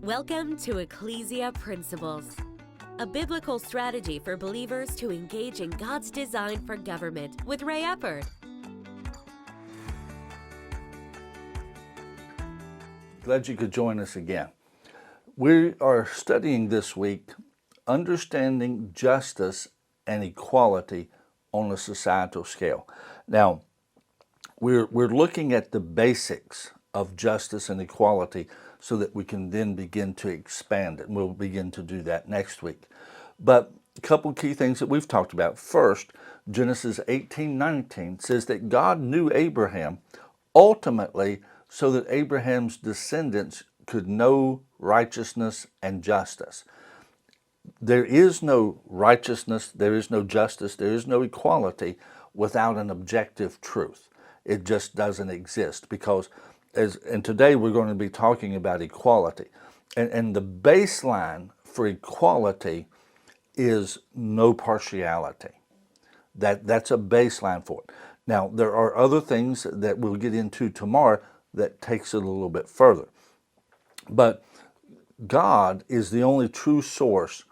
Welcome to Ecclesia Principles, a biblical strategy for believers to engage in God's design for government with Ray Eppard. Glad you could join us again. We are studying this week understanding justice and equality on a societal scale. Now, we're looking at the basics of justice and equality so that we can then begin to expand it. And we'll begin to do that next week. But a couple key things that we've talked about. First, Genesis 18:19 says that God knew Abraham ultimately so that Abraham's descendants could know righteousness and justice. There is no righteousness, there is no justice, there is no equality without an objective truth. It just doesn't exist because, and today we're going to be talking about equality. And the baseline for equality is no partiality. That's a baseline for it. Now, there are other things that we'll get into tomorrow that takes it a little bit further. But God is the only true source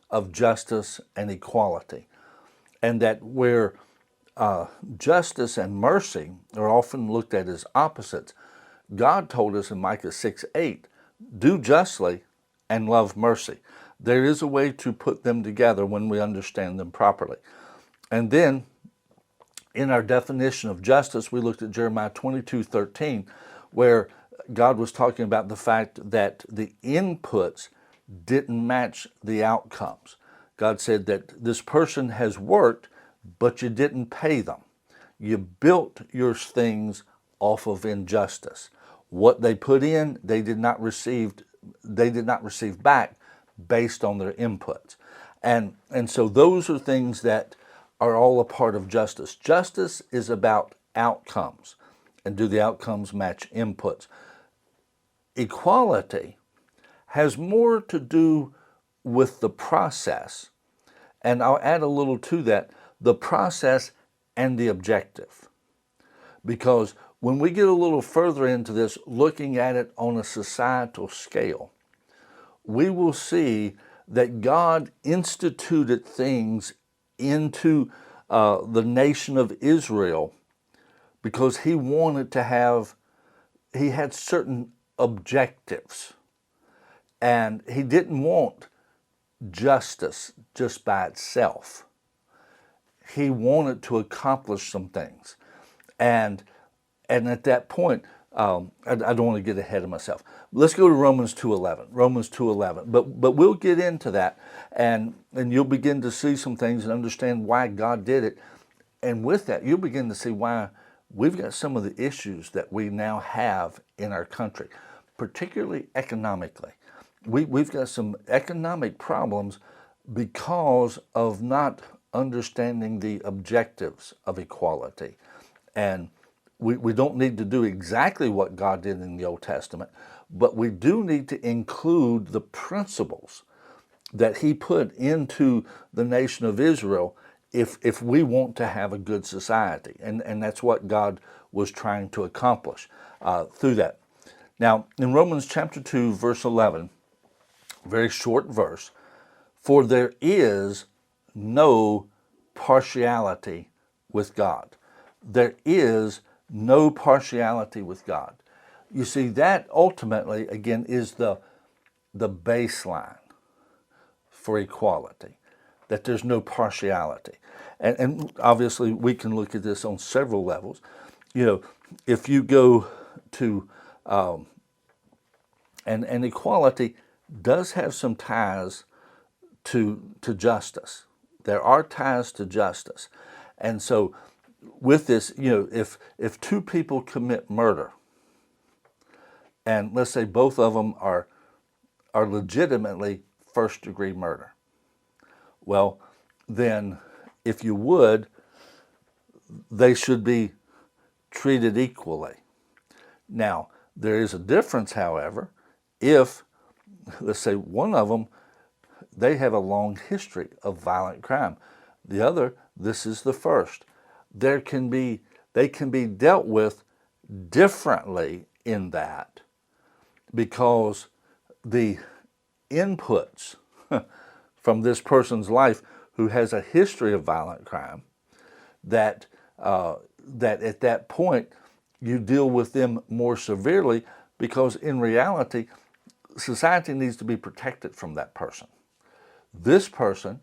of justice and equality. And that where justice and mercy are often looked at as opposites, God told us in Micah 6:8, do justly and love mercy. There is a way to put them together when we understand them properly. And then in our definition of justice, we looked at Jeremiah 22:13, where God was talking about the fact that the inputs didn't match the outcomes. God said that this person has worked, but you didn't pay them. You built your things off of injustice. What they put in, they did not receive back based on their inputs. And so those are things that are all a part of justice. Justice is about outcomes, and do the outcomes match inputs? Equality has more to do with the process, and I'll add a little to that, the process and the objective. Because when we get a little further into this, looking at it on a societal scale, we will see that God instituted things into the nation of Israel because he had certain objectives. And he didn't want justice just by itself. He wanted to accomplish some things. And at that point, I don't want to get ahead of myself. Let's go to Romans 2:11. But we'll get into that, and you'll begin to see some things and understand why God did it. And with that, you'll begin to see why we've got some of the issues that we now have in our country, particularly economically. We've got some economic problems because of not understanding the objectives of equality. And we don't need to do exactly what God did in the Old Testament, but we do need to include the principles that he put into the nation of Israel if we want to have a good society. And that's what God was trying to accomplish through that. Now, in Romans chapter 2, verse 11, very short verse, for there is no partiality with God. There is no partiality with God. You see, that ultimately, again, is the baseline for equality, that there's no partiality. And obviously, we can look at this on several levels. You know, if you go to, and equality does have some ties to justice. There are ties to justice. And so with this, you know, if two people commit murder, and let's say both of them are legitimately first-degree murder, well, then if you would, they should be treated equally. Now, there is a difference, however, if, let's say, one of them, they have a long history of violent crime. The other, this is the first. They can be dealt with differently in that because the inputs from this person's life who has a history of violent crime, that that at that point you deal with them more severely, because in reality, society needs to be protected from that person. This person,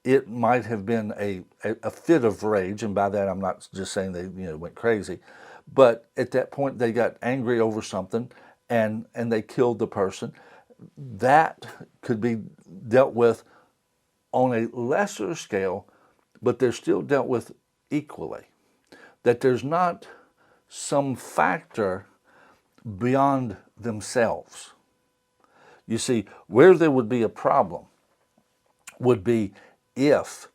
it might have been a fit of rage, and by that I'm not just saying they went crazy, but at that point they got angry over something and they killed the person. That could be dealt with on a lesser scale, but they're still dealt with equally. That there's not some factor beyond themselves. You see, where there would be a problem would be if,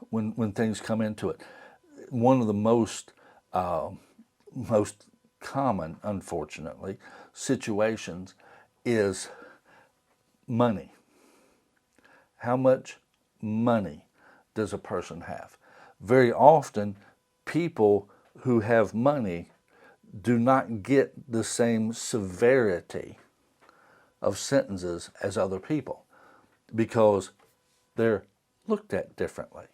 when things come into it, one of the most common, unfortunately, situations is money. How much money does a person have? Very often, people who have money do not get the same severity of sentences as other people, because they're looked at differently.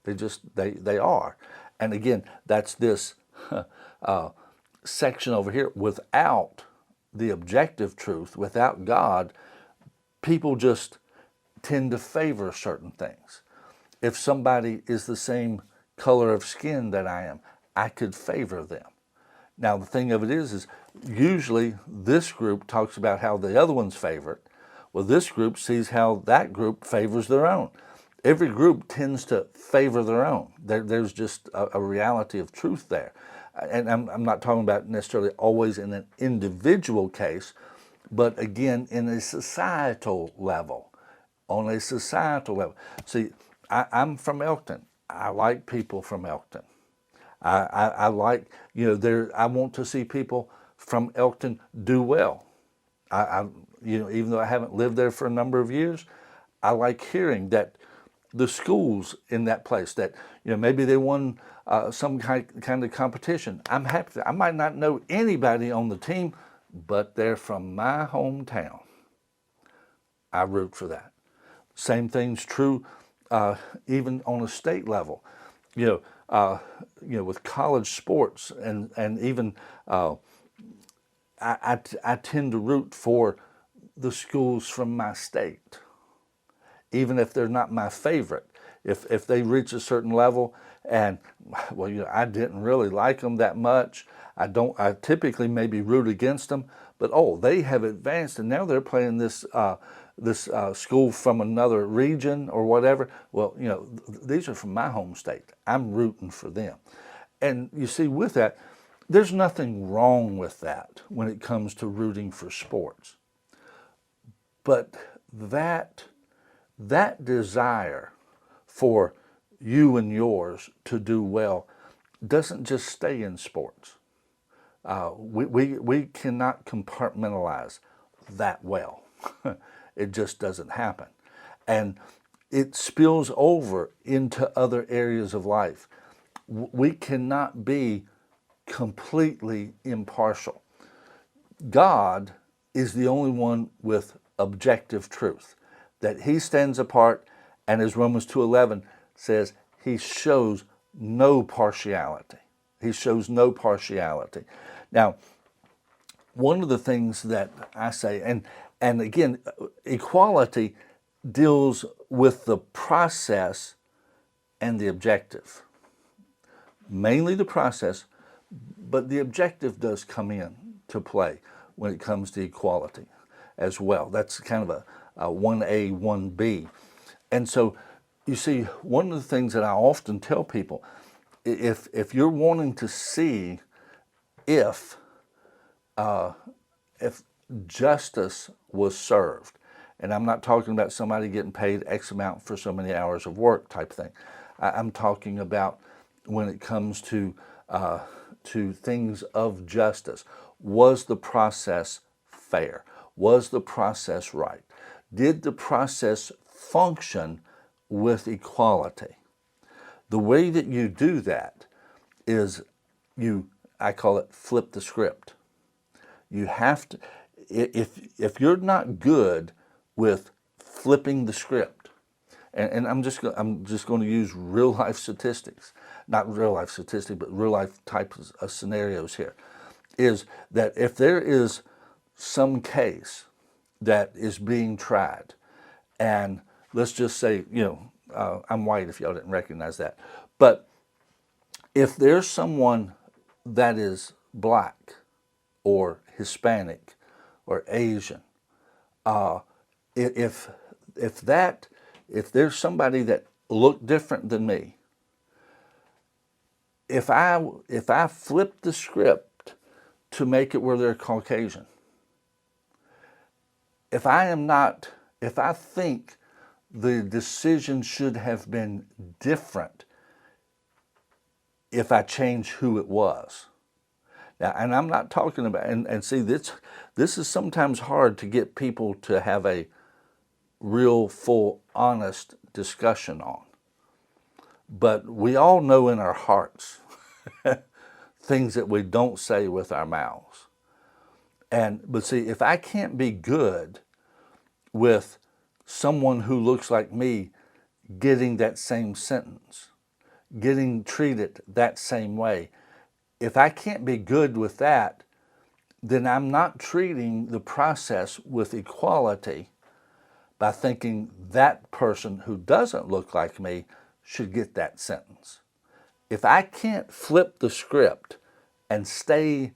They are. And again, that's this section over here. Without the objective truth, without God, people just tend to favor certain things. If somebody is the same color of skin that I am, I could favor them. Now, the thing of it is usually this group talks about how the other one's favorite. Well, this group sees how that group favors their own. Every group tends to favor their own. There's just a reality of truth there. And I'm not talking about necessarily always in an individual case, but again, in a societal level. On a societal level. See, I'm from Elkton. I like people from Elkton. I like, I want to see people from Elkton do well. Even though I haven't lived there for a number of years, I like hearing that the schools in that place, that maybe they won some kind of competition. I'm happy. I might not know anybody on the team, but they're from my hometown. I root for that. Same thing's true even on a state level. With college sports and even I tend to root for the schools from my state, even if they're not my favorite. If they reach a certain level and, I didn't really like them that much, I typically maybe root against them, but they have advanced and now they're playing this school from another region or whatever. Well, these are from my home state. I'm rooting for them. And you see, with that, there's nothing wrong with that when it comes to rooting for sports. But that desire for you and yours to do well doesn't just stay in sports. We cannot compartmentalize that well. It just doesn't happen. And it spills over into other areas of life. We cannot be completely impartial. God is the only one with objective truth, that he stands apart, and as Romans 2:11 says, he shows no partiality. He shows no partiality. Now, one of the things that I say, and again, equality deals with the process and the objective. Mainly the process, but the objective does come in to play when it comes to equality as well. That's kind of a 1A, 1B. And so, you see, one of the things that I often tell people, if you're wanting to see if justice was served, and I'm not talking about somebody getting paid X amount for so many hours of work type thing. I'm talking about when it comes to things of justice. Was the process fair? Was the process right? Did the process function with equality? The way that you do that is I call it flip the script. You have to, if you're not good with flipping the script, and I'm just going to use real life statistics, not real life statistics, but real life types of scenarios here, is that if there is some case that is being tried, and let's just say, I'm white if y'all didn't recognize that, but if there's someone that is black or Hispanic or Asian, if there's somebody that looked different than me, if I flip the script to make it where they're Caucasian, if I think the decision should have been different if I change who it was. Now, and I'm not talking about, and see, this is sometimes hard to get people to have a real, full, honest discussion on. But we all know in our hearts things that we don't say with our mouths. But see, if I can't be good with someone who looks like me getting that same sentence, getting treated that same way, if I can't be good with that, then I'm not treating the process with equality by thinking that person who doesn't look like me should get that sentence. If I can't flip the script and stay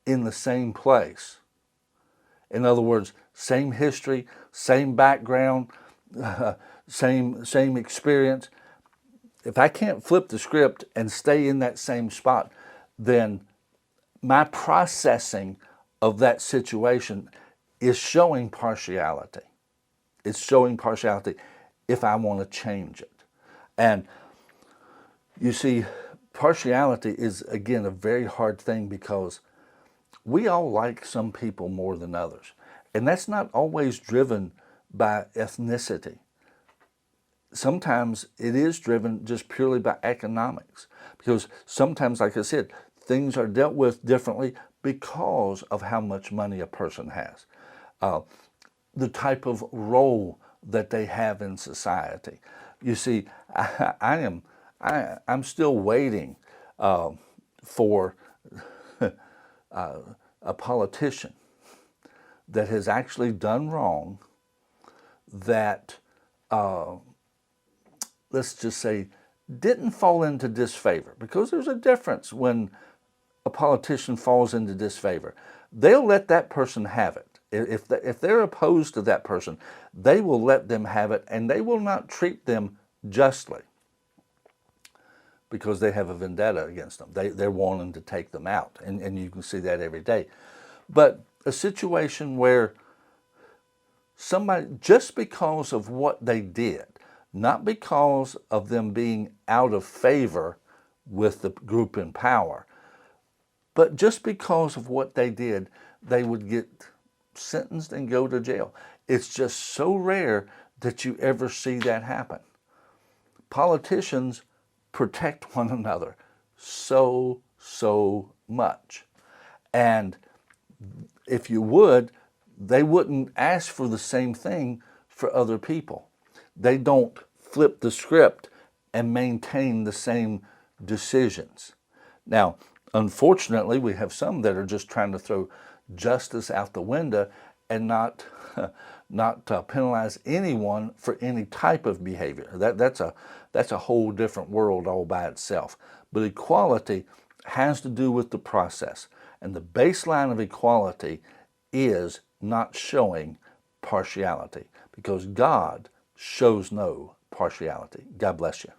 in the same place, in other words, same history, same background, same experience, if I can't flip the script and stay in that same spot, then my processing of that situation is showing partiality. It's showing partiality if I want to change it. And you see, partiality is, again, a very hard thing because we all like some people more than others. And that's not always driven by ethnicity. Sometimes it is driven just purely by economics. Because sometimes, like I said, things are dealt with differently because of how much money a person has. The type of role that they have in society. You see, I'm still waiting for a politician that has actually done wrong that, let's just say, didn't fall into disfavor, because there's a difference when a politician falls into disfavor. They'll let that person have it. If they're opposed to that person, they will let them have it, and they will not treat them justly because they have a vendetta against them. They're wanting to take them out, and you can see that every day. But a situation where somebody, just because of what they did, not because of them being out of favor with the group in power, but just because of what they did, they would get sentenced and go to jail. It's just so rare that you ever see that happen. Politicians protect one another so much. And if you would, they wouldn't ask for the same thing for other people. They don't flip the script and maintain the same decisions. Now, unfortunately, we have some that are just trying to throw justice out the window and not penalize anyone for any type of behavior. That's a whole different world all by itself. But equality has to do with the process. And the baseline of equality is not showing partiality, because God shows no partiality. God bless you.